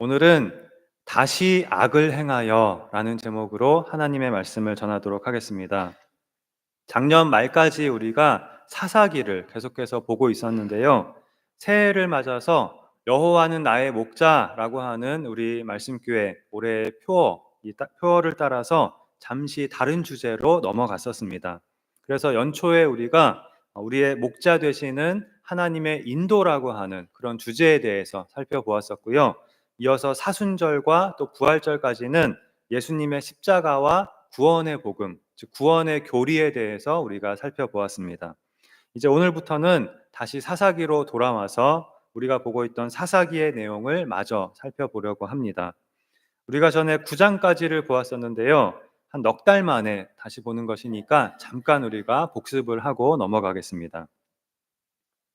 오늘은 다시 악을 행하여 라는 제목으로 하나님의 말씀을 전하도록 하겠습니다. 작년 말까지 우리가 사사기를 계속해서 보고 있었는데요. 새해를 맞아서 여호와는 나의 목자라고 하는 우리 말씀교회 올해의 표어, 표어를 따라서 잠시 다른 주제로 넘어갔었습니다. 그래서 연초에 우리가 우리의 목자 되시는 하나님의 인도라고 하는 그런 주제에 대해서 살펴보았었고요. 이어서 사순절과 또 부활절까지는 예수님의 십자가와 구원의 복음, 즉 구원의 교리에 대해서 우리가 살펴보았습니다. 이제 오늘부터는 다시 사사기로 돌아와서 우리가 보고 있던 사사기의 내용을 마저 살펴보려고 합니다. 우리가 전에 9장까지를 보았었는데요. 한 넉 달 만에 다시 보는 것이니까 잠깐 우리가 복습을 하고 넘어가겠습니다.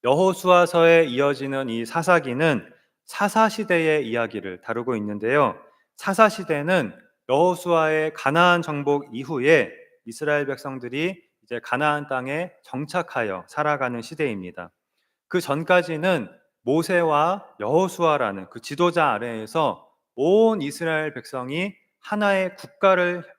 여호수아서에 이어지는 이 사사기는 사사시대의 이야기를 다루고 있는데요. 사사시대는 여호수아의 가나안 정복 이후에 이스라엘 백성들이 이제 가나안 땅에 정착하여 살아가는 시대입니다. 그 전까지는 모세와 여호수아라는 그 지도자 아래에서 온 이스라엘 백성이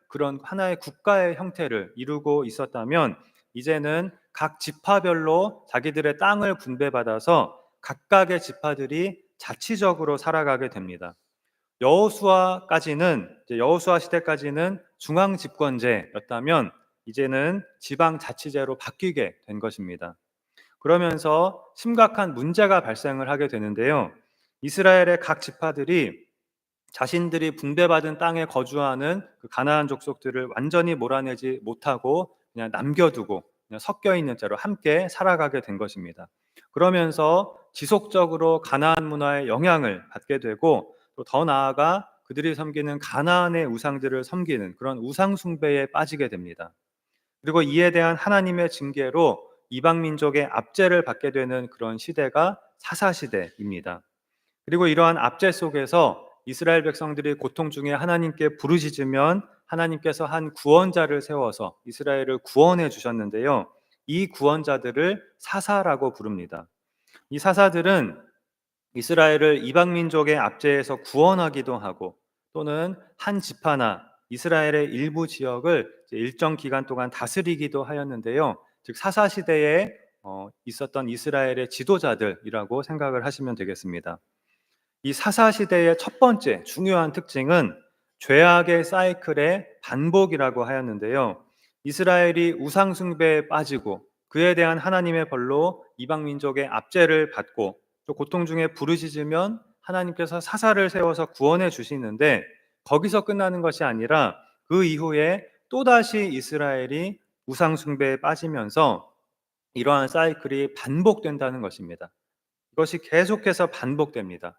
그런 하나의 국가의 형태를 이루고 있었다면, 이제는 각 지파별로 자기들의 땅을 분배받아서 각각의 지파들이 자치적으로 살아가게 됩니다. 여호수아 시대까지는 중앙 집권제였다면 이제는 지방 자치제로 바뀌게 된 것입니다. 그러면서 심각한 문제가 발생을 하게 되는데요. 이스라엘의 각 지파들이 자신들이 분배받은 땅에 거주하는 그 가나안 족속들을 완전히 몰아내지 못하고 그냥 남겨두고 그냥 섞여 있는 채로 함께 살아가게 된 것입니다. 그러면서 지속적으로 가나안 문화의 영향을 받게 되고, 또 더 나아가 그들이 섬기는 가나안의 우상들을 섬기는 그런 우상 숭배에 빠지게 됩니다. 그리고 이에 대한 하나님의 징계로 이방 민족의 압제를 받게 되는 그런 시대가 사사 시대입니다. 그리고 이러한 압제 속에서 이스라엘 백성들이 고통 중에 하나님께 부르짖으면 하나님께서 한 구원자를 세워서 이스라엘을 구원해 주셨는데요. 이 구원자들을 사사라고 부릅니다. 이 사사들은 이스라엘을 이방 민족의 압제에서 구원하기도 하고, 또는 한 지파나 이스라엘의 일부 지역을 일정 기간 동안 다스리기도 하였는데요. 즉 사사 시대에 있었던 이스라엘의 지도자들이라고 생각을 하시면 되겠습니다. 이 사사 시대의 첫 번째 중요한 특징은 죄악의 사이클의 반복이라고 하였는데요. 이스라엘이 우상 숭배에 빠지고 그에 대한 하나님의 벌로 이방 민족의 압제를 받고, 또 고통 중에 부르짖으면 하나님께서 사사를 세워서 구원해 주시는데, 거기서 끝나는 것이 아니라 그 이후에 또다시 이스라엘이 우상 숭배에 빠지면서 이러한 사이클이 반복된다는 것입니다. 이것이 계속해서 반복됩니다.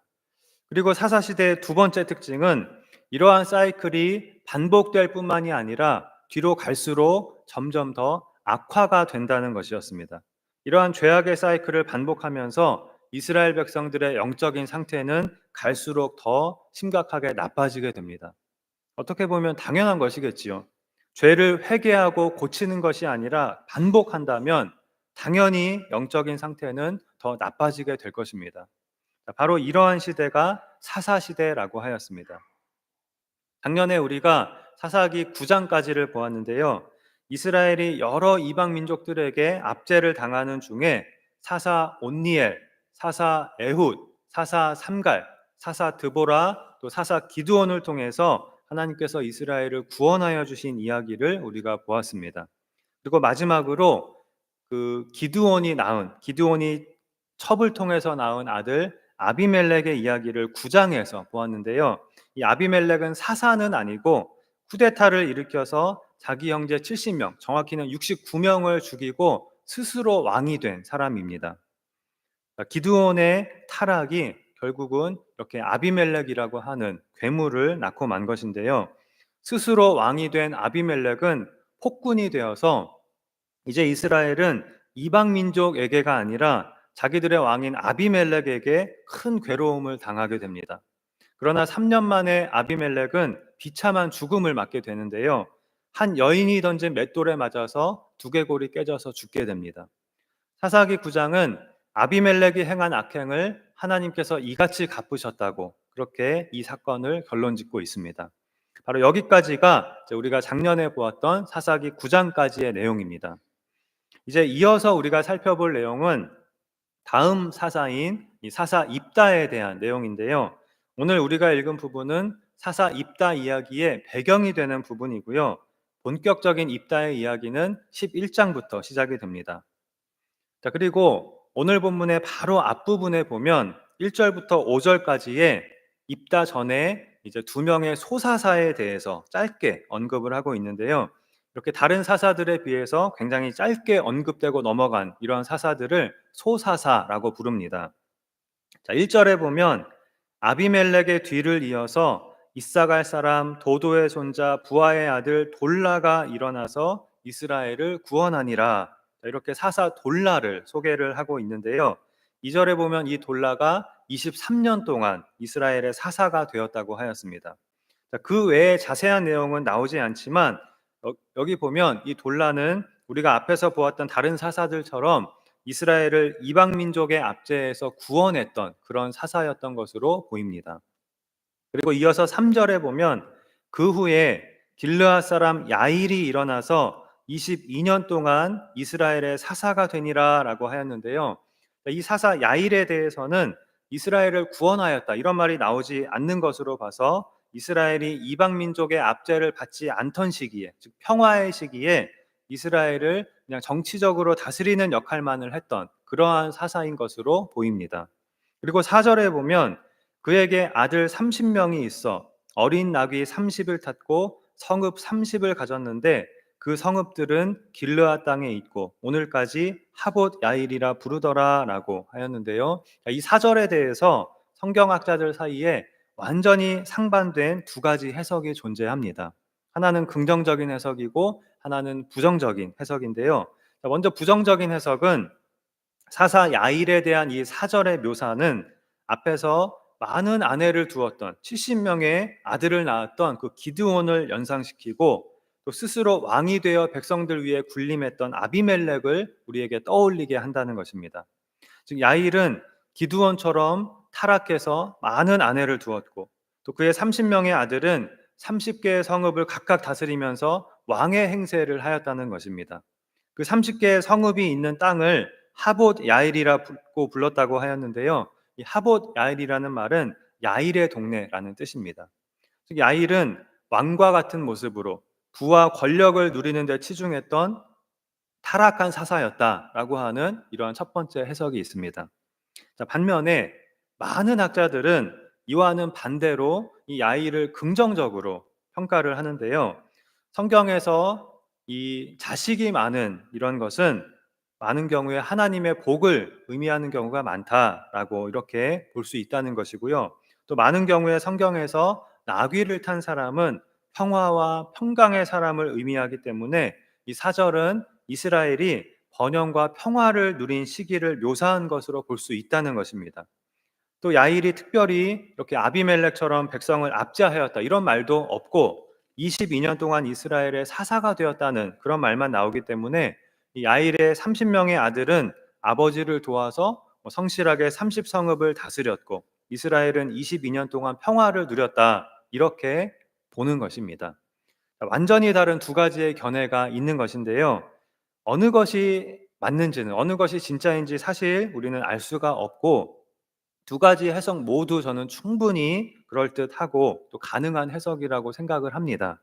그리고 사사시대의 두 번째 특징은 이러한 사이클이 반복될 뿐만이 아니라 뒤로 갈수록 점점 더 악화가 된다는 것이었습니다. 이러한 죄악의 사이클을 반복하면서 이스라엘 백성들의 영적인 상태는 갈수록 더 심각하게 나빠지게 됩니다. 어떻게 보면 당연한 것이겠지요. 죄를 회개하고 고치는 것이 아니라 반복한다면 당연히 영적인 상태는 더 나빠지게 될 것입니다. 바로 이러한 시대가 사사시대라고 하였습니다. 작년에 우리가 사사기 9장까지를 보았는데요. 이스라엘이 여러 이방 민족들에게 압제를 당하는 중에 사사 온니엘, 사사 에훗, 사사 삼갈, 사사 드보라, 또 사사 기드온을 통해서 하나님께서 이스라엘을 구원하여 주신 이야기를 우리가 보았습니다. 그리고 마지막으로 기드온이 첩을 통해서 낳은 아들 아비멜렉의 이야기를 9장에서 보았는데요. 이 아비멜렉은 사사는 아니고 쿠데타를 일으켜서 자기 형제 70명, 정확히는 69명을 죽이고 스스로 왕이 된 사람입니다. 기드온의 타락이 결국은 이렇게 아비멜렉이라고 하는 괴물을 낳고 만 것인데요. 스스로 왕이 된 아비멜렉은 폭군이 되어서 이제 이스라엘은 이방 민족에게가 아니라 자기들의 왕인 아비멜렉에게 큰 괴로움을 당하게 됩니다. 그러나 3년 만에 아비멜렉은 비참한 죽음을 맞게 되는데요. 한 여인이 던진 맷돌에 맞아서 두개골이 깨져서 죽게 됩니다. 사사기 9장은 아비멜렉이 행한 악행을 하나님께서 이같이 갚으셨다고, 그렇게 이 사건을 결론짓고 있습니다. 바로 여기까지가 우리가 작년에 보았던 사사기 9장까지의 내용입니다. 이제 이어서 우리가 살펴볼 내용은 다음 사사인 이 사사 입다에 대한 내용인데요. 오늘 우리가 읽은 부분은 사사 입다 이야기의 배경이 되는 부분이고요. 본격적인 입다의 이야기는 11장부터 시작이 됩니다. 자, 그리고 오늘 본문의 바로 앞부분에 보면 1절부터 5절까지의 입다 전에 이제 두 명의 소사사에 대해서 짧게 언급을 하고 있는데요. 이렇게 다른 사사들에 비해서 굉장히 짧게 언급되고 넘어간 이런 사사들을 소사사라고 부릅니다. 자, 1절에 보면 아비멜렉의 뒤를 이어서 이사갈 사람 도도의 손자 부하의 아들 돌라가 일어나서 이스라엘을 구원하니라. 자, 이렇게 사사 돌라를 소개를 하고 있는데요. 2절에 보면 이 돌라가 23년 동안 이스라엘의 사사가 되었다고 하였습니다. 자, 그 외에 자세한 내용은 나오지 않지만 여기 보면 이 돌라는 우리가 앞에서 보았던 다른 사사들처럼 이스라엘을 이방 민족의 압제에서 구원했던 그런 사사였던 것으로 보입니다. 그리고 이어서 3절에 보면 그 후에 길르앗 사람 야일이 일어나서 22년 동안 이스라엘의 사사가 되니라라고 하였는데요. 이 사사 야일에 대해서는 이스라엘을 구원하였다 이런 말이 나오지 않는 것으로 봐서 이스라엘이 이방 민족의 압제를 받지 않던 시기에, 즉 평화의 시기에 이스라엘을 그냥 정치적으로 다스리는 역할만을 했던 그러한 사사인 것으로 보입니다. 그리고 4절에 보면 그에게 아들 30명이 있어 어린 나귀 30을 탔고 성읍 30을 가졌는데 그 성읍들은 길르앗 땅에 있고 오늘까지 하봇 야일이라 부르더라라고 하였는데요. 이 4절에 대해서 성경학자들 사이에 완전히 상반된 두 가지 해석이 존재합니다. 하나는 긍정적인 해석이고 하나는 부정적인 해석인데요. 먼저 부정적인 해석은 사사 야일에 대한 이 4절의 묘사는 앞에서 많은 아내를 두었던 70명의 아들을 낳았던 그 기드온을 연상시키고 또 스스로 왕이 되어 백성들 위에 군림했던 아비멜렉을 우리에게 떠올리게 한다는 것입니다. 즉 야일은 기드온처럼 타락해서 많은 아내를 두었고 또 그의 30명의 아들은 30개의 성읍을 각각 다스리면서 왕의 행세를 하였다는 것입니다. 그 30개의 성읍이 있는 땅을 하봇 야일이라고 불렀다고 하였는데요. 이 하봇 야일이라는 말은 야일의 동네라는 뜻입니다. 즉 야일은 왕과 같은 모습으로 부와 권력을 누리는 데 치중했던 타락한 사사였다라고 하는 이러한 첫 번째 해석이 있습니다. 자, 반면에 많은 학자들은 이와는 반대로 이 야일을 긍정적으로 평가를 하는데요. 성경에서 이 자식이 많은 이런 것은 많은 경우에 하나님의 복을 의미하는 경우가 많다라고 이렇게 볼 수 있다는 것이고요. 또 많은 경우에 성경에서 나귀를 탄 사람은 평화와 평강의 사람을 의미하기 때문에 이 사절은 이스라엘이 번영과 평화를 누린 시기를 묘사한 것으로 볼 수 있다는 것입니다. 또 야일이 특별히 이렇게 아비멜렉처럼 백성을 압제하였다 이런 말도 없고 22년 동안 이스라엘의 사사가 되었다는 그런 말만 나오기 때문에 이 야일의 30명의 아들은 아버지를 도와서 성실하게 30성읍을 다스렸고 이스라엘은 22년 동안 평화를 누렸다 이렇게 보는 것입니다. 완전히 다른 두 가지의 견해가 있는 것인데요. 어느 것이 맞는지는 어느 것이 진짜인지 사실 우리는 알 수가 없고 두 가지 해석 모두 저는 충분히 그럴듯하고 또 가능한 해석이라고 생각을 합니다.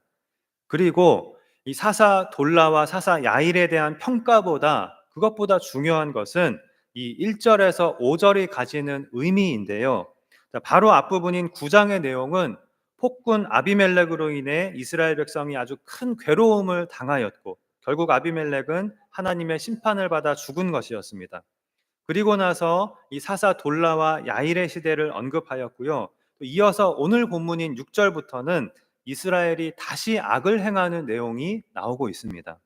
그리고 이 사사 돌라와 사사 야일에 대한 평가보다 그것보다 중요한 것은 이 1절에서 5절이 가지는 의미인데요. 바로 앞부분인 9장의 내용은 폭군 아비멜렉으로 인해 이스라엘 백성이 아주 큰 괴로움을 당하였고 결국 아비멜렉은 하나님의 심판을 받아 죽은 것이었습니다. 그리고 나서 이 사사 돌라와 야일의 시대를 언급하였고요. 이어서 오늘 본문인 6절부터는 이스라엘이 다시 악을 행하는 내용이 나오고 있습니다.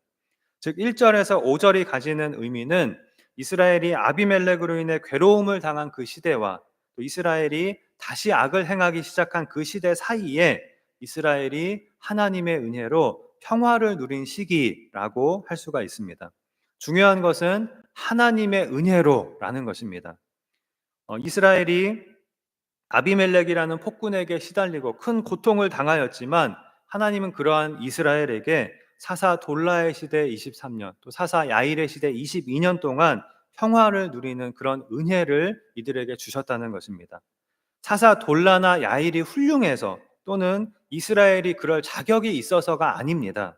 즉 1절에서 5절이 가지는 의미는 이스라엘이 아비멜렉으로 인해 괴로움을 당한 그 시대와 또 이스라엘이 다시 악을 행하기 시작한 그 시대 사이에 이스라엘이 하나님의 은혜로 평화를 누린 시기라고 할 수가 있습니다. 중요한 것은 하나님의 은혜로라는 것입니다. 이스라엘이 아비멜렉이라는 폭군에게 시달리고 큰 고통을 당하였지만 하나님은 그러한 이스라엘에게 사사 돌라의 시대 23년, 또 사사 야일의 시대 22년 동안 평화를 누리는 그런 은혜를 이들에게 주셨다는 것입니다. 사사 돌라나 야일이 훌륭해서 또는 이스라엘이 그럴 자격이 있어서가 아닙니다.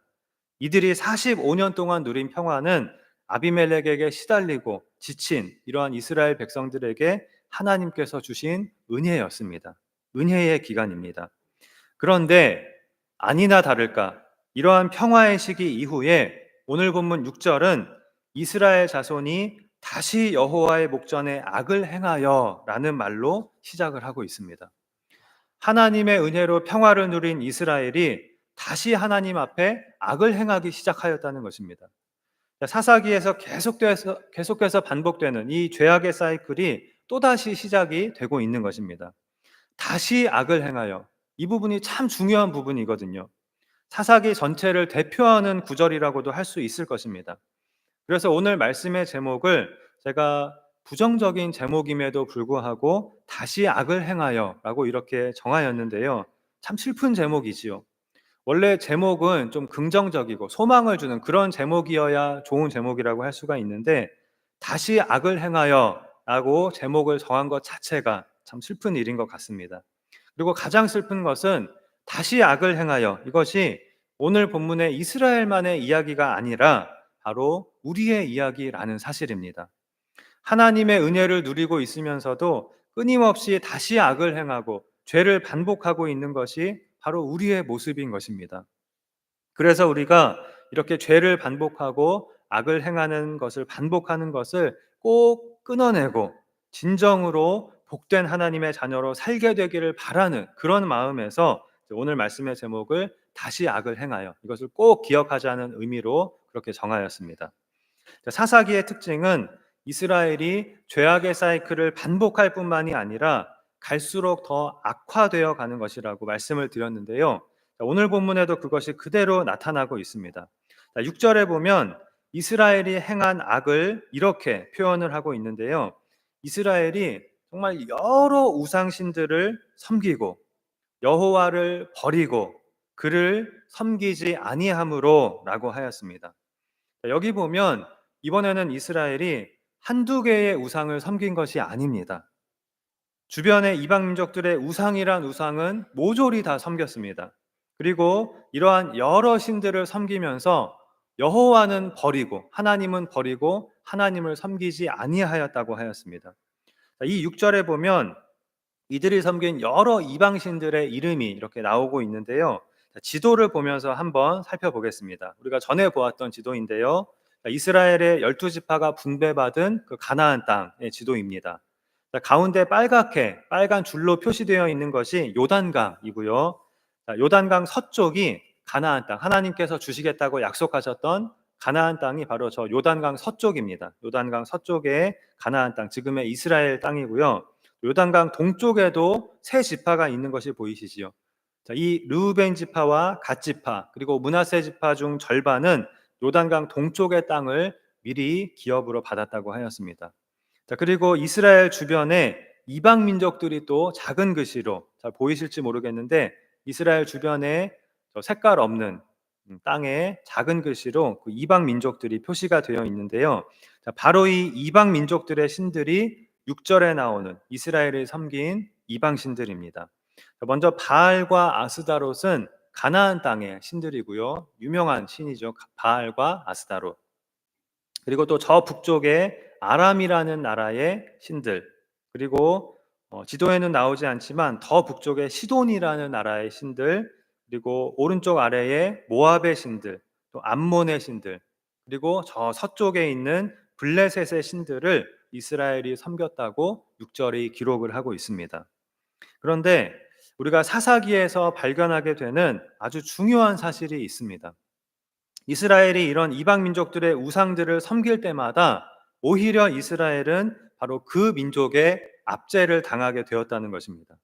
이들이 45년 동안 누린 평화는 아비멜렉에게 시달리고 지친 이러한 이스라엘 백성들에게 하나님께서 주신 은혜였습니다. 은혜의 기간입니다. 그런데 아니나 다를까 이러한 평화의 시기 이후에 오늘 본문 6절은 이스라엘 자손이 다시 여호와의 목전에 악을 행하여 라는 말로 시작을 하고 있습니다. 하나님의 은혜로 평화를 누린 이스라엘이 다시 하나님 앞에 악을 행하기 시작하였다는 것입니다. 사사기에서 계속해서 반복되는 이 죄악의 사이클이 또다시 시작이 되고 있는 것입니다. 다시 악을 행하여, 이 부분이 참 중요한 부분이거든요. 사사기 전체를 대표하는 구절이라고도 할 수 있을 것입니다. 그래서 오늘 말씀의 제목을 제가 부정적인 제목임에도 불구하고 다시 악을 행하여 라고 이렇게 정하였는데요. 참 슬픈 제목이지요. 원래 제목은 좀 긍정적이고 소망을 주는 그런 제목이어야 좋은 제목이라고 할 수가 있는데 다시 악을 행하여 라고 제목을 정한 것 자체가 참 슬픈 일인 것 같습니다. 그리고 가장 슬픈 것은 다시 악을 행하여, 이것이 오늘 본문의 이스라엘만의 이야기가 아니라 바로 우리의 이야기라는 사실입니다. 하나님의 은혜를 누리고 있으면서도 끊임없이 다시 악을 행하고 죄를 반복하고 있는 것이 바로 우리의 모습인 것입니다. 그래서 우리가 이렇게 죄를 반복하고 악을 행하는 것을 반복하는 것을 꼭 끊어내고 진정으로 복된 하나님의 자녀로 살게 되기를 바라는 그런 마음에서 오늘 말씀의 제목을 다시 악을 행하여, 이것을 꼭 기억하자는 의미로 그렇게 정하였습니다. 사사기의 특징은 이스라엘이 죄악의 사이클을 반복할 뿐만이 아니라 갈수록 더 악화되어 가는 것이라고 말씀을 드렸는데요. 오늘 본문에도 그것이 그대로 나타나고 있습니다. 6절에 보면 이스라엘이 행한 악을 이렇게 표현을 하고 있는데요. 이스라엘이 정말 여러 우상신들을 섬기고 여호와를 버리고 그를 섬기지 아니함으로 라고 하였습니다. 여기 보면 이번에는 이스라엘이 한두 개의 우상을 섬긴 것이 아닙니다. 주변의 이방 민족들의 우상이란 우상은 모조리 다 섬겼습니다. 그리고 이러한 여러 신들을 섬기면서 여호와는 버리고 하나님은 버리고 하나님을 섬기지 아니하였다고 하였습니다. 이 6절에 보면 이들이 섬긴 여러 이방 신들의 이름이 이렇게 나오고 있는데요. 지도를 보면서 한번 살펴보겠습니다. 우리가 전에 보았던 지도인데요. 이스라엘의 12지파가 분배받은 그 가나안 땅의 지도입니다. 가운데 빨갛게 빨간 줄로 표시되어 있는 것이 요단강이고요. 요단강 서쪽이 가나안 땅, 하나님께서 주시겠다고 약속하셨던 가나안 땅이 바로 저 요단강 서쪽입니다. 요단강 서쪽에 가나안 땅, 지금의 이스라엘 땅이고요. 요단강 동쪽에도 세 지파가 있는 것이 보이시지요. 이 르우벤 지파와 갓 지파 그리고 므낫세 지파 중 절반은 요단강 동쪽의 땅을 미리 기업으로 받았다고 하였습니다. 그리고 이스라엘 주변에 이방 민족들이 또 작은 글씨로 잘 보이실지 모르겠는데 이스라엘 주변에 저 색깔 없는 땅에 작은 글씨로 그 이방 민족들이 표시가 되어 있는데요. 바로 이 이방 민족들의 신들이 6절에 나오는 이스라엘을 섬긴 이방 신들입니다. 먼저 바알과 아스다롯은 가나안 땅의 신들이고요. 유명한 신이죠. 바알과 아스다롯. 그리고 또 저 북쪽에 아람이라는 나라의 신들, 그리고 지도에는 나오지 않지만 더 북쪽에 시돈이라는 나라의 신들, 그리고 오른쪽 아래에 모압의 신들, 또 암몬의 신들, 그리고 저 서쪽에 있는 블레셋의 신들을 이스라엘이 섬겼다고 6절이 기록을 하고 있습니다. 그런데 우리가 사사기에서 발견하게 되는 아주 중요한 사실이 있습니다. 이스라엘이 이런 이방 민족들의 우상들을 섬길 때마다 오히려 이스라엘은 바로 그 민족의 압제를 당하게 되었다는 것입니다.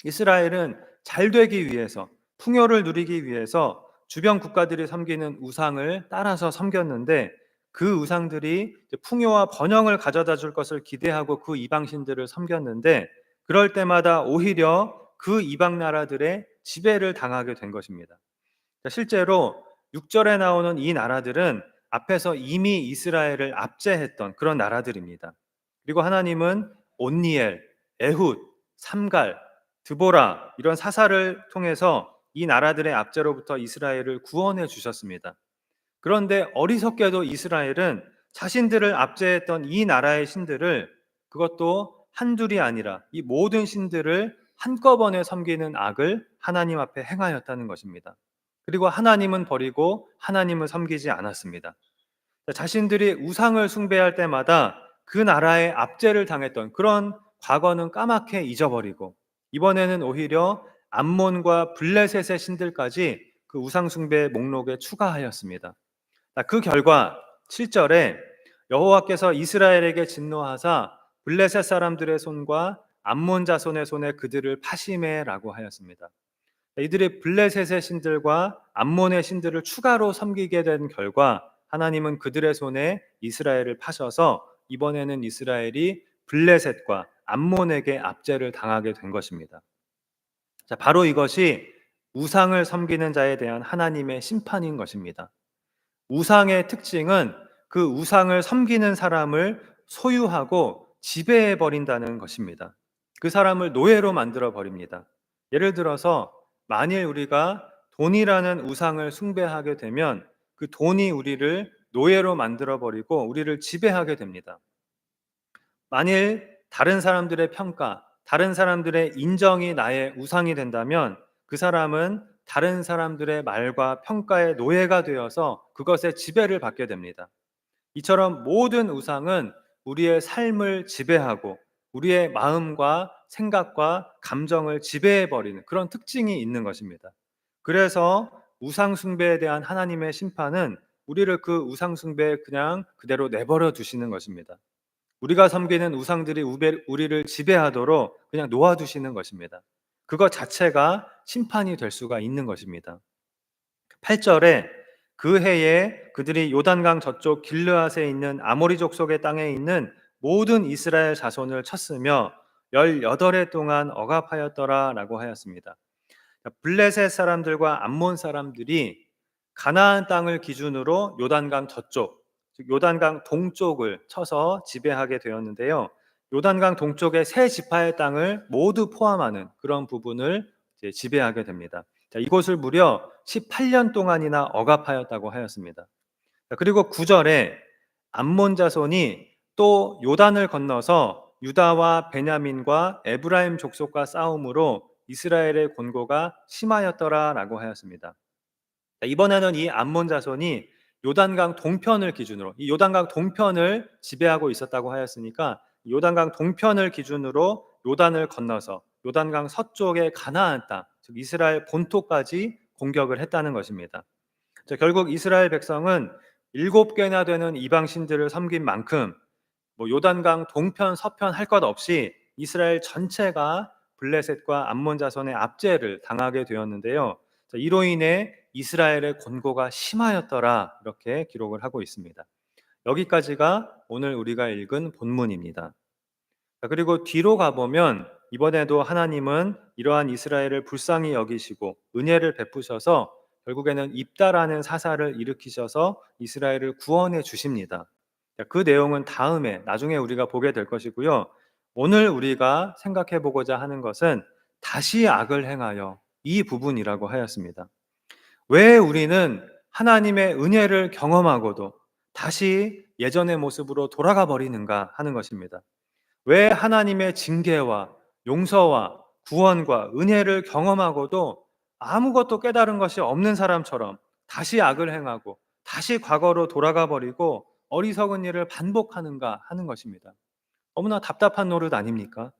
이스라엘은 잘 되기 위해서, 풍요를 누리기 위해서 주변 국가들이 섬기는 우상을 따라서 섬겼는데 그 우상들이 풍요와 번영을 가져다 줄 것을 기대하고 그 이방신들을 섬겼는데 그럴 때마다 오히려 그 이방 나라들의 지배를 당하게 된 것입니다. 실제로 6절에 나오는 이 나라들은 앞에서 이미 이스라엘을 압제했던 그런 나라들입니다. 그리고 하나님은 온니엘, 에훗, 삼갈, 드보라 이런 사사를 통해서 이 나라들의 압제로부터 이스라엘을 구원해 주셨습니다. 그런데 어리석게도 이스라엘은 자신들을 압제했던 이 나라의 신들을, 그것도 한둘이 아니라 이 모든 신들을 한꺼번에 섬기는 악을 하나님 앞에 행하였다는 것입니다. 그리고 하나님은 버리고 하나님을 섬기지 않았습니다. 자신들이 우상을 숭배할 때마다 그 나라의 압제를 당했던 그런 과거는 까맣게 잊어버리고, 이번에는 오히려 암몬과 블레셋의 신들까지 그 우상 숭배의 목록에 추가하였습니다. 그 결과 7절에 여호와께서 이스라엘에게 진노하사 블레셋 사람들의 손과 암몬 자손의 손에 그들을 파심해라고 하였습니다. 이들이 블레셋의 신들과 암몬의 신들을 추가로 섬기게 된 결과 하나님은 그들의 손에 이스라엘을 파셔서 이번에는 이스라엘이 블레셋과 암몬에게 압제를 당하게 된 것입니다. 자, 바로 이것이 우상을 섬기는 자에 대한 하나님의 심판인 것입니다. 우상의 특징은 그 우상을 섬기는 사람을 소유하고 지배해 버린다는 것입니다. 그 사람을 노예로 만들어 버립니다. 예를 들어서 만일 우리가 돈이라는 우상을 숭배하게 되면 그 돈이 우리를 노예로 만들어 버리고 우리를 지배하게 됩니다. 만일 다른 사람들의 평가, 다른 사람들의 인정이 나의 우상이 된다면 그 사람은 다른 사람들의 말과 평가의 노예가 되어서 그것의 지배를 받게 됩니다. 이처럼 모든 우상은 우리의 삶을 지배하고 우리의 마음과 생각과 감정을 지배해버리는 그런 특징이 있는 것입니다. 그래서 우상 숭배에 대한 하나님의 심판은 우리를 그 우상 숭배에 그냥 그대로 내버려 두시는 것입니다. 우리가 섬기는 우상들이 우리를 지배하도록 그냥 놓아두시는 것입니다. 그것 자체가 심판이 될 수가 있는 것입니다. 8절에 그 해에 그들이 요단강 저쪽 길르앗에 있는 아모리 족속의 땅에 있는 모든 이스라엘 자손을 쳤으며 18해 동안 억압하였더라 라고 하였습니다. 블레셋 사람들과 암몬 사람들이 가나안 땅을 기준으로 요단강 저쪽, 즉 요단강 동쪽을 쳐서 지배하게 되었는데요. 요단강 동쪽의 세 지파의 땅을 모두 포함하는 그런 부분을 이제 지배하게 됩니다. 자, 이곳을 무려 18년 동안이나 억압하였다고 하였습니다. 자, 그리고 9절에 암몬 자손이 또 요단을 건너서 유다와 베냐민과 에브라임 족속과 싸움으로 이스라엘의 곤고가 심하였더라라고 하였습니다. 자, 이번에는 이 암몬 자손이 요단강 동편을 기준으로, 이 요단강 동편을 지배하고 있었다고 하였으니까 요단강 동편을 기준으로 요단을 건너서 요단강 서쪽의 가나안 땅, 즉 이스라엘 본토까지 공격을 했다는 것입니다. 자, 결국 이스라엘 백성은 7개나 되는 이방 신들을 섬긴 만큼 요단강 동편 서편 할 것 없이 이스라엘 전체가 블레셋과 암몬 자손의 압제를 당하게 되었는데요. 자, 이로 인해 이스라엘의 곤고가 심하였더라 이렇게 기록을 하고 있습니다. 여기까지가 오늘 우리가 읽은 본문입니다. 자, 그리고 뒤로 가보면 이번에도 하나님은 이러한 이스라엘을 불쌍히 여기시고 은혜를 베푸셔서 결국에는 입다라는 사사를 일으키셔서 이스라엘을 구원해 주십니다. 자, 그 내용은 다음에 나중에 우리가 보게 될 것이고요. 오늘 우리가 생각해 보고자 하는 것은 다시 악을 행하여 이 부분이라고 하였습니다. 왜 우리는 하나님의 은혜를 경험하고도 다시 예전의 모습으로 돌아가 버리는가 하는 것입니다. 왜 하나님의 징계와 용서와 구원과 은혜를 경험하고도 아무것도 깨달은 것이 없는 사람처럼 다시 악을 행하고 다시 과거로 돌아가 버리고 어리석은 일을 반복하는가 하는 것입니다. 너무나 답답한 노릇 아닙니까?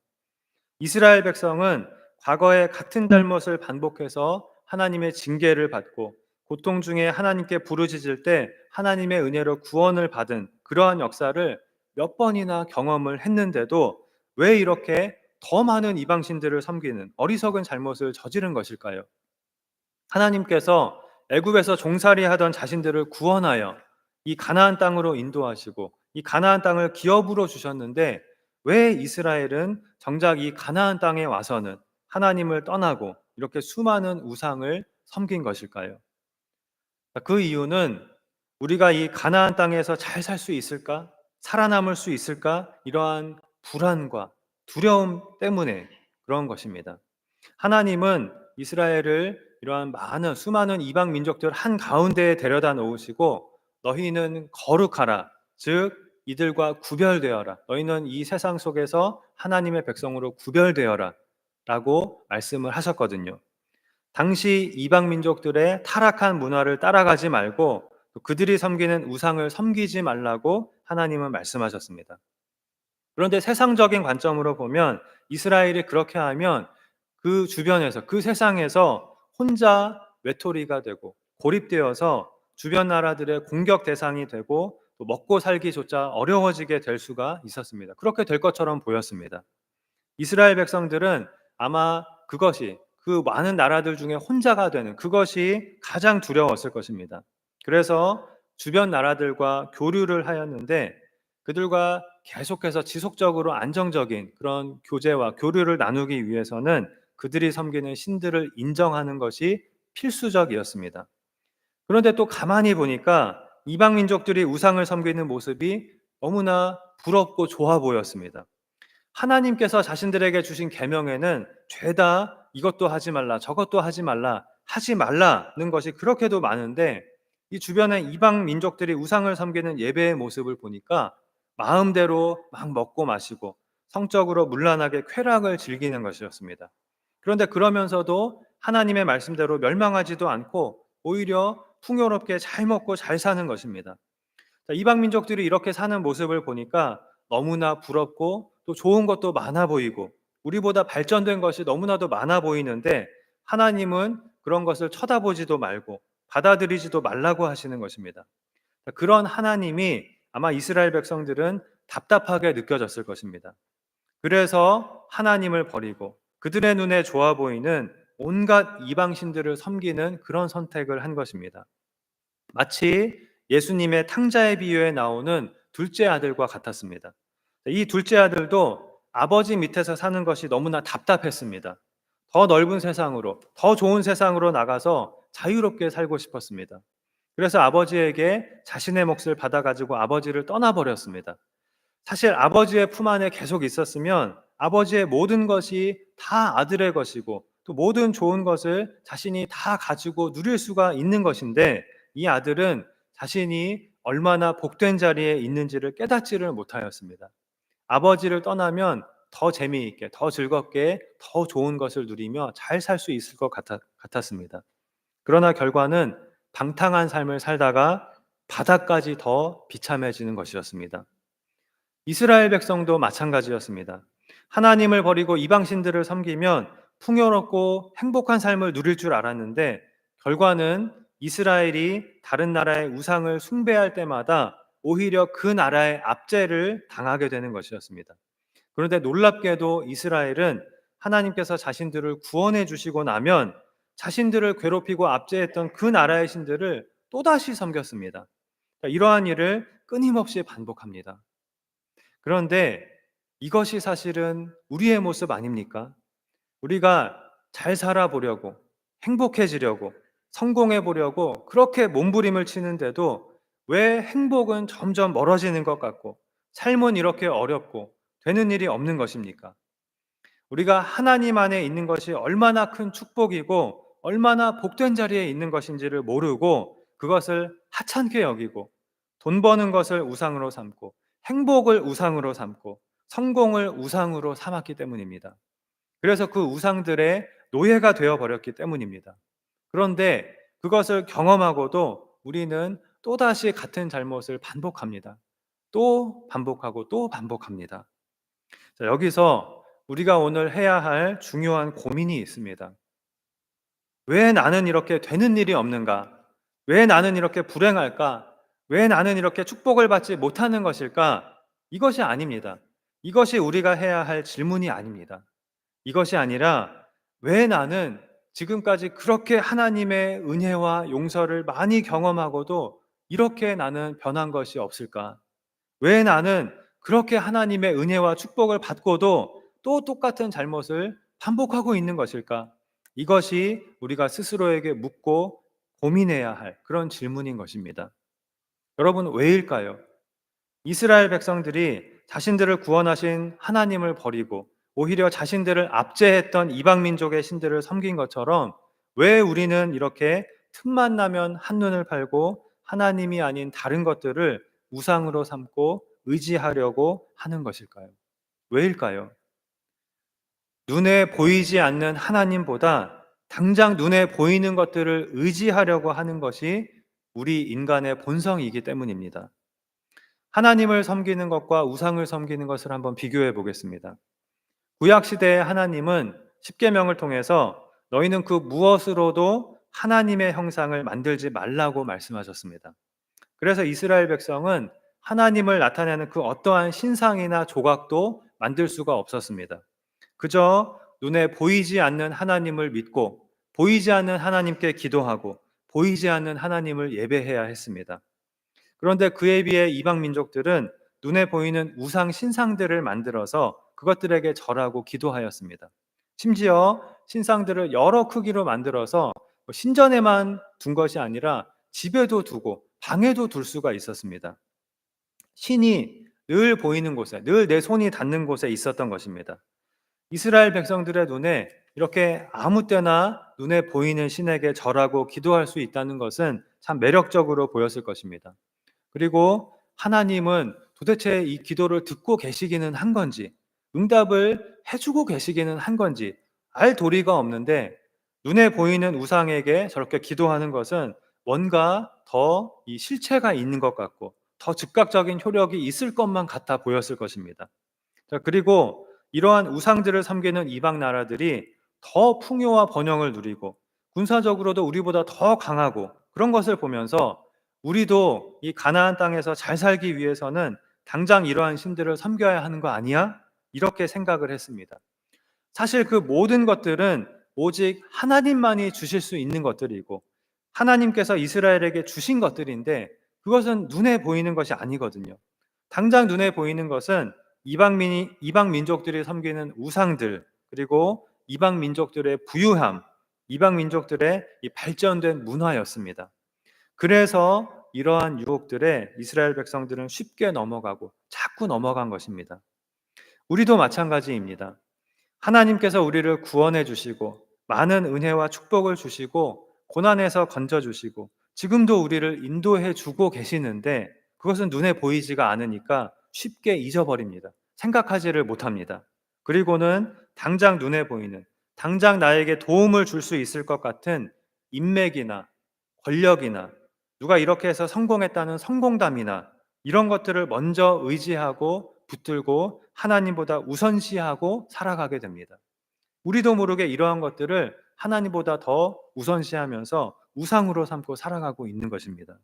이스라엘 백성은 과거에 같은 잘못을 반복해서 하나님의 징계를 받고 고통 중에 하나님께 부르짖을 때 하나님의 은혜로 구원을 받은 그러한 역사를 몇 번이나 경험을 했는데도 왜 이렇게 더 많은 이방신들을 섬기는 어리석은 잘못을 저지른 것일까요? 하나님께서 애굽에서 종살이 하던 자신들을 구원하여 이 가나안 땅으로 인도하시고 이 가나안 땅을 기업으로 주셨는데 왜 이스라엘은 정작 이 가나안 땅에 와서는 하나님을 떠나고 이렇게 수많은 우상을 섬긴 것일까요? 그 이유는 우리가 이 가나안 땅에서 잘 살 수 있을까? 살아남을 수 있을까? 이러한 불안과 두려움 때문에 그런 것입니다. 하나님은 이스라엘을 이러한 수많은 이방 민족들 한가운데에 데려다 놓으시고 너희는 거룩하라. 즉 이들과 구별되어라. 너희는 이 세상 속에서 하나님의 백성으로 구별되어라. 라고 말씀을 하셨거든요. 당시 이방 민족들의 타락한 문화를 따라가지 말고 또 그들이 섬기는 우상을 섬기지 말라고 하나님은 말씀하셨습니다. 그런데 세상적인 관점으로 보면 이스라엘이 그렇게 하면 그 주변에서, 그 세상에서 혼자 외톨이가 되고 고립되어서 주변 나라들의 공격 대상이 되고 또 먹고 살기조차 어려워지게 될 수가 있었습니다. 그렇게 될 것처럼 보였습니다. 이스라엘 백성들은 아마 그것이 그 많은 나라들 중에 혼자가 되는 그것이 가장 두려웠을 것입니다. 그래서 주변 나라들과 교류를 하였는데 그들과 계속해서 지속적으로 안정적인 그런 교제와 교류를 나누기 위해서는 그들이 섬기는 신들을 인정하는 것이 필수적이었습니다. 그런데 또 가만히 보니까 이방 민족들이 우상을 섬기는 모습이 너무나 부럽고 좋아 보였습니다. 하나님께서 자신들에게 주신 계명에는 죄다 이것도 하지 말라 저것도 하지 말라는 것이 그렇게도 많은데 이 주변의 이방 민족들이 우상을 섬기는 예배의 모습을 보니까 마음대로 막 먹고 마시고 성적으로 문란하게 쾌락을 즐기는 것이었습니다. 그런데 그러면서도 하나님의 말씀대로 멸망하지도 않고 오히려 풍요롭게 잘 먹고 잘 사는 것입니다. 이방 민족들이 이렇게 사는 모습을 보니까 너무나 부럽고 또 좋은 것도 많아 보이고 우리보다 발전된 것이 너무나도 많아 보이는데 하나님은 그런 것을 쳐다보지도 말고 받아들이지도 말라고 하시는 것입니다. 그런 하나님이 아마 이스라엘 백성들은 답답하게 느껴졌을 것입니다. 그래서 하나님을 버리고 그들의 눈에 좋아 보이는 온갖 이방신들을 섬기는 그런 선택을 한 것입니다. 마치 예수님의 탕자의 비유에 나오는 둘째 아들과 같았습니다. 이 둘째 아들도 아버지 밑에서 사는 것이 너무나 답답했습니다. 더 넓은 세상으로, 더 좋은 세상으로 나가서 자유롭게 살고 싶었습니다. 그래서 아버지에게 자신의 몫을 받아가지고 아버지를 떠나버렸습니다. 사실 아버지의 품 안에 계속 있었으면 아버지의 모든 것이 다 아들의 것이고 또 모든 좋은 것을 자신이 다 가지고 누릴 수가 있는 것인데 이 아들은 자신이 얼마나 복된 자리에 있는지를 깨닫지를 못하였습니다. 아버지를 떠나면 더 재미있게, 더 즐겁게, 더 좋은 것을 누리며 잘 살 수 있을 것 같았습니다. 그러나 결과는 방탕한 삶을 살다가 바닥까지 더 비참해지는 것이었습니다. 이스라엘 백성도 마찬가지였습니다. 하나님을 버리고 이방신들을 섬기면 풍요롭고 행복한 삶을 누릴 줄 알았는데 결과는 이스라엘이 다른 나라의 우상을 숭배할 때마다 오히려 그 나라의 압제를 당하게 되는 것이었습니다. 그런데 놀랍게도 이스라엘은 하나님께서 자신들을 구원해 주시고 나면 자신들을 괴롭히고 압제했던 그 나라의 신들을 또다시 섬겼습니다. 이러한 일을 끊임없이 반복합니다. 그런데 이것이 사실은 우리의 모습 아닙니까? 우리가 잘 살아보려고, 행복해지려고, 성공해 보려고 그렇게 몸부림을 치는데도 왜 행복은 점점 멀어지는 것 같고 삶은 이렇게 어렵고 되는 일이 없는 것입니까? 우리가 하나님 안에 있는 것이 얼마나 큰 축복이고 얼마나 복된 자리에 있는 것인지를 모르고 그것을 하찮게 여기고 돈 버는 것을 우상으로 삼고 행복을 우상으로 삼고 성공을 우상으로 삼았기 때문입니다. 그래서 그 우상들의 노예가 되어버렸기 때문입니다. 그런데 그것을 경험하고도 우리는 또다시 같은 잘못을 반복합니다. 또 반복하고 또 반복합니다. 자, 여기서 우리가 오늘 해야 할 중요한 고민이 있습니다. 왜 나는 이렇게 되는 일이 없는가? 왜 나는 이렇게 불행할까? 왜 나는 이렇게 축복을 받지 못하는 것일까? 이것이 아닙니다. 이것이 우리가 해야 할 질문이 아닙니다. 이것이 아니라 왜 나는 지금까지 그렇게 하나님의 은혜와 용서를 많이 경험하고도 이렇게 나는 변한 것이 없을까? 왜 나는 그렇게 하나님의 은혜와 축복을 받고도 또 똑같은 잘못을 반복하고 있는 것일까? 이것이 우리가 스스로에게 묻고 고민해야 할 그런 질문인 것입니다. 여러분, 왜일까요? 이스라엘 백성들이 자신들을 구원하신 하나님을 버리고 오히려 자신들을 압제했던 이방 민족의 신들을 섬긴 것처럼 왜 우리는 이렇게 틈만 나면 한눈을 팔고 하나님이 아닌 다른 것들을 우상으로 삼고 의지하려고 하는 것일까요? 왜일까요? 눈에 보이지 않는 하나님보다 당장 눈에 보이는 것들을 의지하려고 하는 것이 우리 인간의 본성이기 때문입니다. 하나님을 섬기는 것과 우상을 섬기는 것을 한번 비교해 보겠습니다. 구약 시대의 하나님은 십계명을 통해서 너희는 그 무엇으로도 하나님의 형상을 만들지 말라고 말씀하셨습니다. 그래서 이스라엘 백성은 하나님을 나타내는 그 어떠한 신상이나 조각도 만들 수가 없었습니다. 그저 눈에 보이지 않는 하나님을 믿고 보이지 않는 하나님께 기도하고 보이지 않는 하나님을 예배해야 했습니다. 그런데 그에 비해 이방 민족들은 눈에 보이는 우상 신상들을 만들어서 그것들에게 절하고 기도하였습니다. 심지어 신상들을 여러 크기로 만들어서 신전에만 둔 것이 아니라 집에도 두고 방에도 둘 수가 있었습니다. 신이 늘 보이는 곳에, 늘 내 손이 닿는 곳에 있었던 것입니다. 이스라엘 백성들의 눈에 이렇게 아무 때나 눈에 보이는 신에게 절하고 기도할 수 있다는 것은 참 매력적으로 보였을 것입니다. 그리고 하나님은 도대체 이 기도를 듣고 계시기는 한 건지, 응답을 해주고 계시기는 한 건지 알 도리가 없는데, 눈에 보이는 우상에게 저렇게 기도하는 것은 뭔가 더 이 실체가 있는 것 같고 더 즉각적인 효력이 있을 것만 같아 보였을 것입니다. 자, 그리고 이러한 우상들을 섬기는 이방 나라들이 더 풍요와 번영을 누리고 군사적으로도 우리보다 더 강하고 그런 것을 보면서 우리도 이 가나안 땅에서 잘 살기 위해서는 당장 이러한 신들을 섬겨야 하는 거 아니야? 이렇게 생각을 했습니다. 사실 그 모든 것들은 오직 하나님만이 주실 수 있는 것들이고 하나님께서 이스라엘에게 주신 것들인데 그것은 눈에 보이는 것이 아니거든요. 당장 눈에 보이는 것은 이방 민족들이 섬기는 우상들, 그리고 이방 민족들의 부유함, 이방 민족들의 이 발전된 문화였습니다. 그래서 이러한 유혹들에 이스라엘 백성들은 쉽게 넘어가고 자꾸 넘어간 것입니다. 우리도 마찬가지입니다. 하나님께서 우리를 구원해 주시고 많은 은혜와 축복을 주시고 고난에서 건져 주시고 지금도 우리를 인도해 주고 계시는데 그것은 눈에 보이지가 않으니까 쉽게 잊어버립니다. 생각하지를 못합니다. 그리고는 당장 눈에 보이는, 당장 나에게 도움을 줄 수 있을 것 같은 인맥이나 권력이나 누가 이렇게 해서 성공했다는 성공담이나 이런 것들을 먼저 의지하고 붙들고 하나님보다 우선시하고 살아가게 됩니다. 우리도 모르게 이러한 것들을 하나님보다 더 우선시하면서 우상으로 삼고 살아가고 있는 것입니다.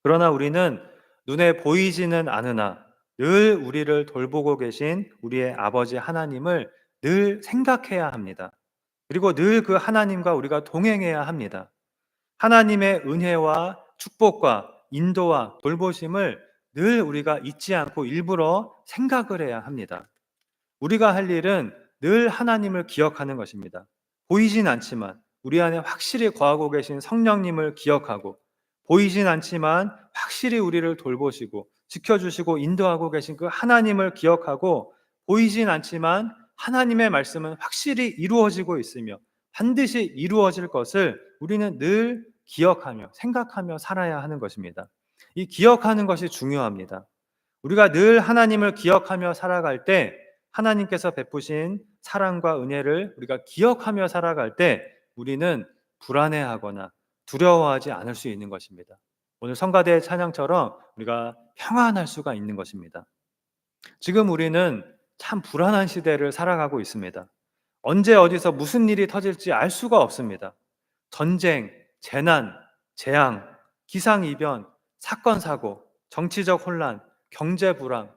그러나 우리는 눈에 보이지는 않으나 늘 우리를 돌보고 계신 우리의 아버지 하나님을 늘 생각해야 합니다. 그리고 늘 그 하나님과 우리가 동행해야 합니다. 하나님의 은혜와 축복과 인도와 돌보심을 늘 우리가 잊지 않고 일부러 생각을 해야 합니다. 우리가 할 일은 늘 하나님을 기억하는 것입니다. 보이진 않지만 우리 안에 확실히 거하고 계신 성령님을 기억하고 보이진 않지만 확실히 우리를 돌보시고 지켜주시고 인도하고 계신 그 하나님을 기억하고 보이진 않지만 하나님의 말씀은 확실히 이루어지고 있으며 반드시 이루어질 것을 우리는 늘 기억하며 생각하며 살아야 하는 것입니다. 이 기억하는 것이 중요합니다. 우리가 늘 하나님을 기억하며 살아갈 때 하나님께서 베푸신 사랑과 은혜를 우리가 기억하며 살아갈 때 우리는 불안해하거나 두려워하지 않을 수 있는 것입니다. 오늘 성가대의 찬양처럼 우리가 평안할 수가 있는 것입니다. 지금 우리는 참 불안한 시대를 살아가고 있습니다. 언제 어디서 무슨 일이 터질지 알 수가 없습니다. 전쟁, 재난, 재앙, 기상이변, 사건, 사고, 정치적 혼란, 경제 불황,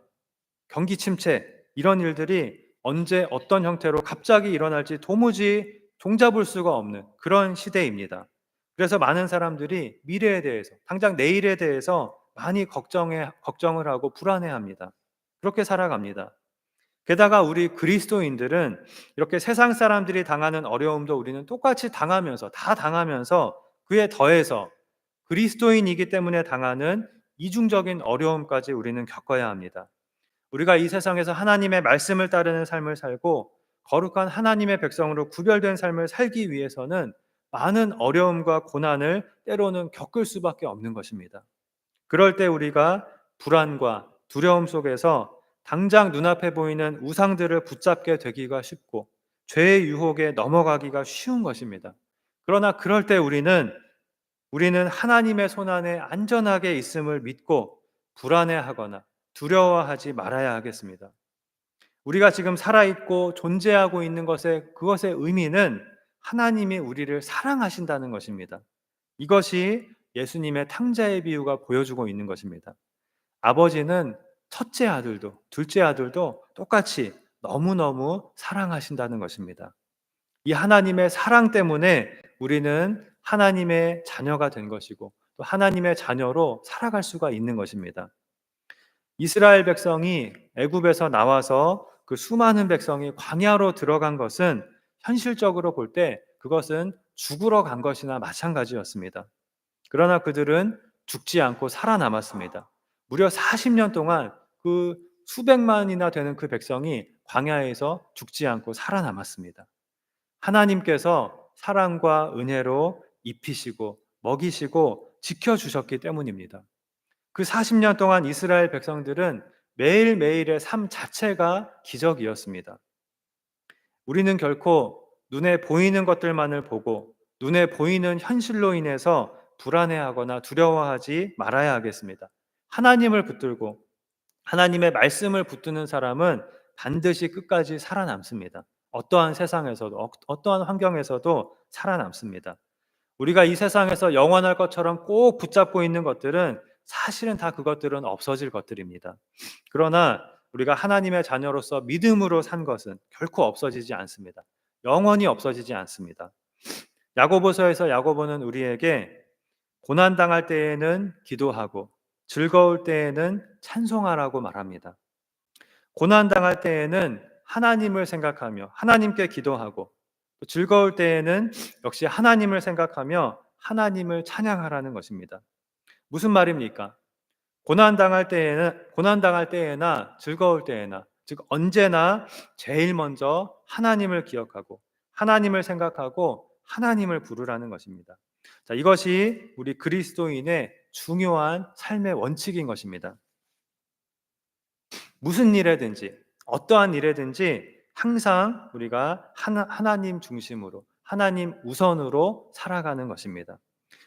경기 침체 이런 일들이 언제 어떤 형태로 갑자기 일어날지 도무지 종잡을 수가 없는 그런 시대입니다. 그래서 많은 사람들이 미래에 대해서 당장 내일에 대해서 많이 걱정을 하고 불안해합니다. 그렇게 살아갑니다. 게다가 우리 그리스도인들은 이렇게 세상 사람들이 당하는 어려움도 우리는 똑같이 당하면서, 다 당하면서 그에 더해서 그리스도인이기 때문에 당하는 이중적인 어려움까지 우리는 겪어야 합니다. 우리가 이 세상에서 하나님의 말씀을 따르는 삶을 살고 거룩한 하나님의 백성으로 구별된 삶을 살기 위해서는 많은 어려움과 고난을 때로는 겪을 수밖에 없는 것입니다. 그럴 때 우리가 불안과 두려움 속에서 당장 눈앞에 보이는 우상들을 붙잡게 되기가 쉽고 죄의 유혹에 넘어가기가 쉬운 것입니다. 그러나 그럴 때 우리는 하나님의 손안에 안전하게 있음을 믿고 불안해하거나 두려워하지 말아야 하겠습니다. 우리가 지금 살아있고 존재하고 있는 그것의 의미는 하나님이 우리를 사랑하신다는 것입니다. 이것이 예수님의 탕자의 비유가 보여주고 있는 것입니다. 아버지는 첫째 아들도 둘째 아들도 똑같이 너무너무 사랑하신다는 것입니다. 이 하나님의 사랑 때문에 우리는 하나님의 자녀가 된 것이고 또 하나님의 자녀로 살아갈 수가 있는 것입니다. 이스라엘 백성이 애굽에서 나와서 그 수많은 백성이 광야로 들어간 것은 현실적으로 볼 때 그것은 죽으러 간 것이나 마찬가지였습니다. 그러나 그들은 죽지 않고 살아남았습니다. 무려 40년 동안 그 수백만이나 되는 그 백성이 광야에서 죽지 않고 살아남았습니다. 하나님께서 사랑과 은혜로 입히시고 먹이시고 지켜주셨기 때문입니다. 그 40년 동안 이스라엘 백성들은 매일매일의 삶 자체가 기적이었습니다. 우리는 결코 눈에 보이는 것들만을 보고 눈에 보이는 현실로 인해서 불안해하거나 두려워하지 말아야 하겠습니다. 하나님을 붙들고 하나님의 말씀을 붙드는 사람은 반드시 끝까지 살아남습니다. 어떠한 세상에서도, 어떠한 환경에서도 살아남습니다. 우리가 이 세상에서 영원할 것처럼 꼭 붙잡고 있는 것들은 사실은 다 그것들은 없어질 것들입니다. 그러나 우리가 하나님의 자녀로서 믿음으로 산 것은 결코 없어지지 않습니다. 영원히 없어지지 않습니다. 야고보서에서 야고보는 우리에게 고난 당할 때에는 기도하고 즐거울 때에는 찬송하라고 말합니다. 고난 당할 때에는 하나님을 생각하며 하나님께 기도하고 즐거울 때에는 역시 하나님을 생각하며 하나님을 찬양하라는 것입니다. 무슨 말입니까? 고난 당할 때에나 즐거울 때에나 즉 언제나 제일 먼저 하나님을 기억하고 하나님을 생각하고 하나님을 부르라는 것입니다. 자, 이것이 우리 그리스도인의 중요한 삶의 원칙인 것입니다. 무슨 일에든지 어떠한 일에든지 항상 우리가 하나님 중심으로 하나님 우선으로 살아가는 것입니다.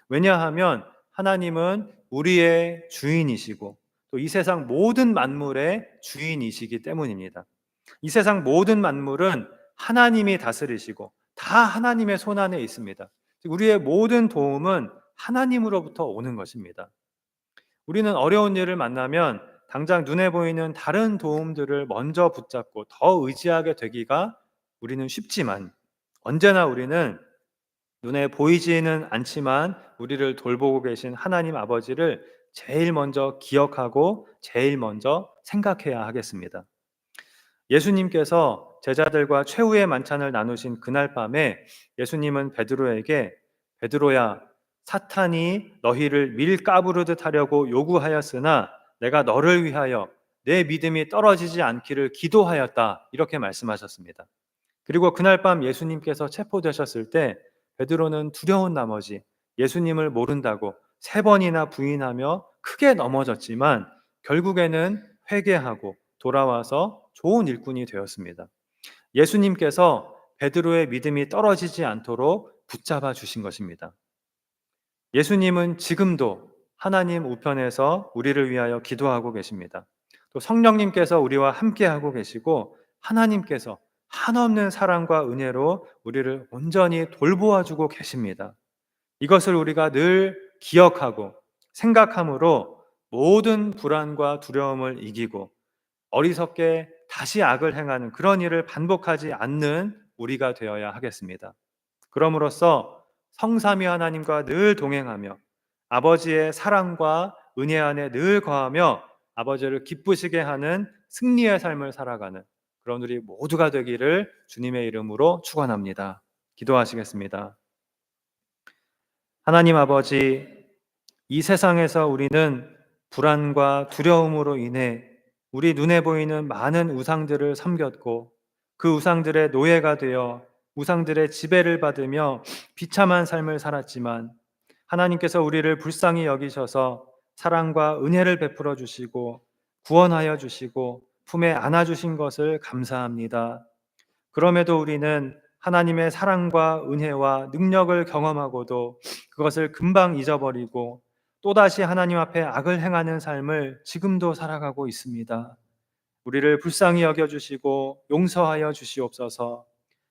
왜냐하면 하나님은 우리의 주인이시고 또 이 세상 모든 만물의 주인이시기 때문입니다. 이 세상 모든 만물은 하나님이 다스리시고 다 하나님의 손안에 있습니다. 우리의 모든 도움은 하나님으로부터 오는 것입니다. 우리는 어려운 일을 만나면 당장 눈에 보이는 다른 도움들을 먼저 붙잡고 더 의지하게 되기가 우리는 쉽지만 언제나 우리는 눈에 보이지는 않지만 우리를 돌보고 계신 하나님 아버지를 제일 먼저 기억하고 제일 먼저 생각해야 하겠습니다. 예수님께서 제자들과 최후의 만찬을 나누신 그날 밤에 예수님은 베드로에게 베드로야 사탄이 너희를 밀 까부르듯 하려고 요구하였으나 내가 너를 위하여 내 믿음이 떨어지지 않기를 기도하였다 이렇게 말씀하셨습니다. 그리고 그날 밤 예수님께서 체포되셨을 때 베드로는 두려운 나머지 예수님을 모른다고 3번이나 부인하며 크게 넘어졌지만 결국에는 회개하고 돌아와서 좋은 일꾼이 되었습니다. 예수님께서 베드로의 믿음이 떨어지지 않도록 붙잡아 주신 것입니다. 예수님은 지금도 하나님 우편에서 우리를 위하여 기도하고 계십니다. 또 성령님께서 우리와 함께하고 계시고 하나님께서 한없는 사랑과 은혜로 우리를 온전히 돌보아주고 계십니다. 이것을 우리가 늘 기억하고 생각함으로 모든 불안과 두려움을 이기고 어리석게 다시 악을 행하는 그런 일을 반복하지 않는 우리가 되어야 하겠습니다. 그럼으로써 성삼위 하나님과 늘 동행하며 아버지의 사랑과 은혜 안에 늘 거하며 아버지를 기쁘시게 하는 승리의 삶을 살아가는 그런 우리 모두가 되기를 주님의 이름으로 축원합니다. 기도하시겠습니다. 하나님 아버지, 이 세상에서 우리는 불안과 두려움으로 인해 우리 눈에 보이는 많은 우상들을 섬겼고 그 우상들의 노예가 되어 우상들의 지배를 받으며 비참한 삶을 살았지만 하나님께서 우리를 불쌍히 여기셔서 사랑과 은혜를 베풀어 주시고 구원하여 주시고 품에 안아 주신 것을 감사합니다. 그럼에도 우리는 하나님의 사랑과 은혜와 능력을 경험하고도 그것을 금방 잊어버리고 또다시 하나님 앞에 악을 행하는 삶을 지금도 살아가고 있습니다. 우리를 불쌍히 여겨주시고 용서하여 주시옵소서.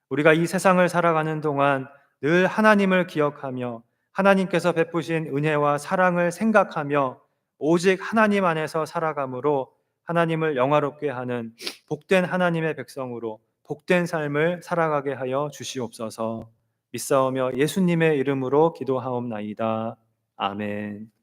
우리가 이 세상을 살아가는 동안 늘 하나님을 기억하며 하나님께서 베푸신 은혜와 사랑을 생각하며 오직 하나님 안에서 살아감으로 하나님을 영화롭게 하는 복된 하나님의 백성으로 복된 삶을 살아가게 하여 주시옵소서. 믿사오며 예수님의 이름으로 기도하옵나이다. 아멘.